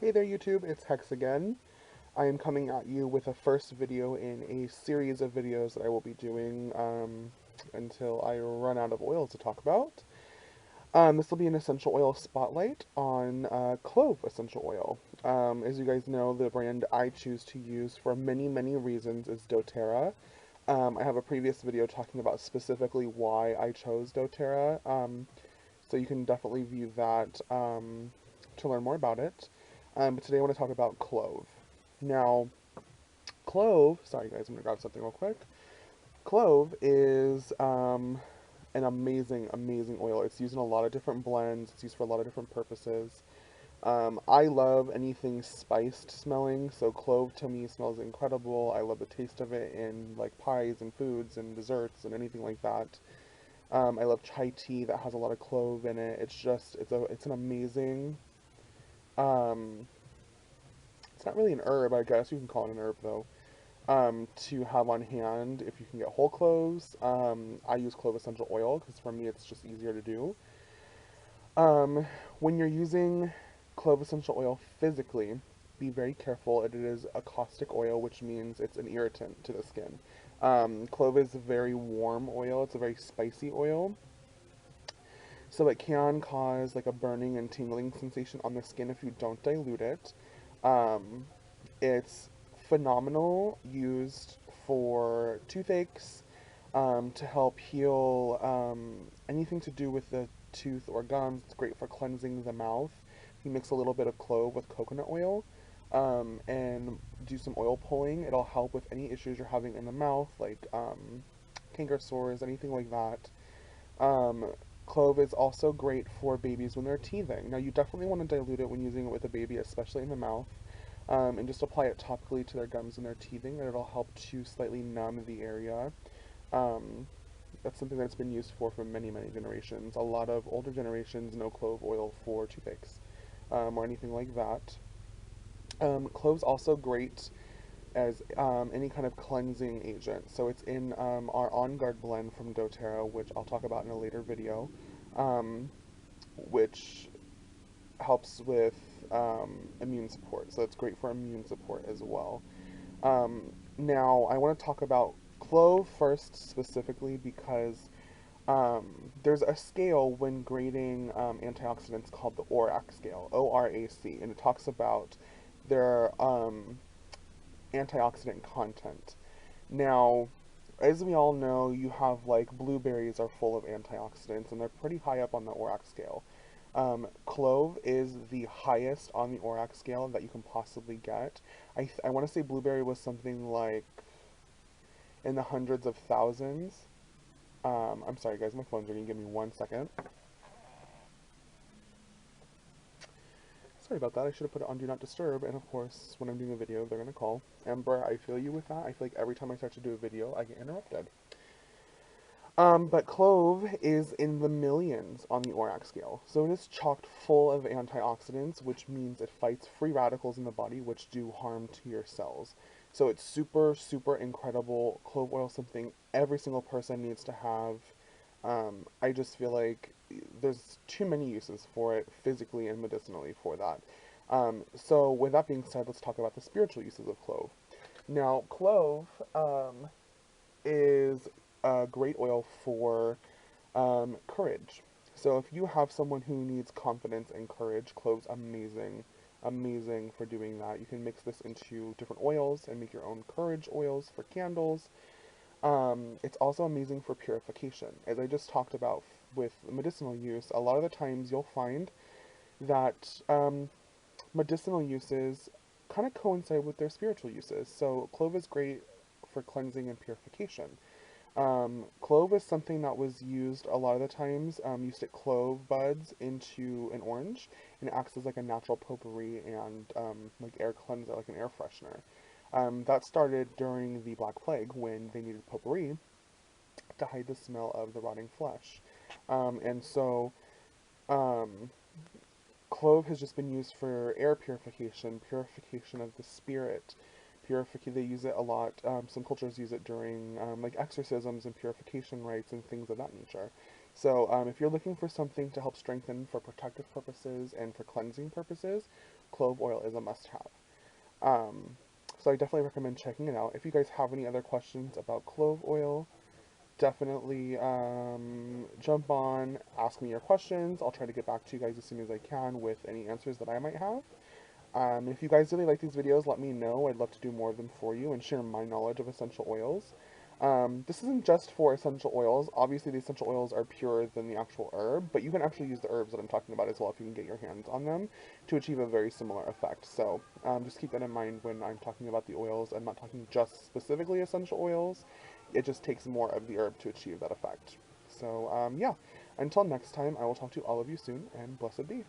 Hey there YouTube, it's Hex again. I am coming at you with a first video in a series of videos that I will be doing until I run out of oils to talk about. This will be an essential oil spotlight on Clove essential oil. As you guys know, the brand I choose to use for many reasons is doTERRA. I have a previous video talking about specifically why I chose doTERRA, so you can definitely view that to learn more about it. But today I want to talk about Clove. Now, Clove, sorry guys, I'm going to grab something real quick. Clove is an amazing oil. It's used in a lot of different blends. It's used for a lot of different purposes. I love anything spiced smelling, so clove to me smells incredible. I love the taste of it in like pies and foods and desserts and anything like that. I love chai tea that has a lot of clove in it. It's an amazing um, it's not really an herb, I guess you can call it an herb though. To have on hand if you can get whole cloves. I use clove essential oil because for me it's just easier to do. Um, when you're using clove essential oil physically, be very careful. It is a caustic oil, which means it's an irritant to the skin. Clove is a very warm oil. It's a very spicy oil. So it can cause like a burning and tingling sensation on the skin if you don't dilute it. Um, it's phenomenal used for toothaches, to help heal anything to do with the tooth or gums. It's great for cleansing the mouth. You mix a little bit of clove with coconut oil and do some oil pulling. It'll help with any issues you're having in the mouth, like canker sores, anything like that. Um, Clove is also great for babies when they're teething. Now, you definitely want to dilute it when using it with a baby, especially in the mouth, and just apply it topically to their gums when they're teething, and it'll help to slightly numb the area. Um, that's something that's been used for many generations. A lot of older generations know clove oil for toothaches or anything like that. Clove's also great as any kind of cleansing agent. So it's in our On Guard blend from doTERRA, which I'll talk about in a later video, um, which helps with immune support. So it's great for immune support as well. Now, I want to talk about clove first specifically because there's a scale when grading antioxidants called the ORAC scale, ORAC, and it talks about their antioxidant content. Now, as we all know, you have like blueberries are full of antioxidants and they're pretty high up on the ORAC scale. Clove is the highest on the ORAC scale that you can possibly get. I want to say blueberry was something like in the hundreds of thousands. I'm sorry guys, my phone's ringing. Give me 1 second. Sorry about that. I should have put it on Do Not Disturb, and of course, when I'm doing a video, they're gonna call. Amber, I feel you with that. I feel like every time I start to do a video, I get interrupted. But clove is in the millions on the ORAC scale. So it is chocked full of antioxidants, which means it fights free radicals in the body, which do harm to your cells. So it's super incredible. Clove oil is something every single person needs to have. I just feel like there's too many uses for it physically and medicinally for that. So with that being said, let's talk about the spiritual uses of clove. Now, clove is a great oil for courage. So if you have someone who needs confidence and courage, clove's amazing for doing that. You can mix this into different oils and make your own courage oils for candles. It's also amazing for purification. As I just talked about with medicinal use, a lot of the times you'll find that medicinal uses kind of coincide with their spiritual uses. So clove is great for cleansing and purification. Clove is something that was used a lot of the times. You stick clove buds into an orange, and it acts as like a natural potpourri and like air cleanser, like an air freshener. That started during the Black Plague when they needed potpourri to hide the smell of the rotting flesh. And so um, clove has just been used for air purification, purification of the spirit, purification. They use it a lot. Some cultures use it during like exorcisms and purification rites and things of that nature. So if you're looking for something to help strengthen for protective purposes and for cleansing purposes, clove oil is a must-have. Um, so I definitely recommend checking it out. If you guys have any other questions about clove oil, definitely jump on, ask me your questions. I'll try to get back to you guys as soon as I can with any answers that I might have. If you guys really like these videos, let me know. I'd love to do more of them for you and share my knowledge of essential oils. This isn't just for essential oils. Obviously, the essential oils are purer than the actual herb, but you can actually use the herbs that I'm talking about as well if you can get your hands on them to achieve a very similar effect. So just keep that in mind when I'm talking about the oils. I'm not talking just specifically essential oils. It just takes more of the herb to achieve that effect. So yeah, until next time, I will talk to all of you soon, and blessed be.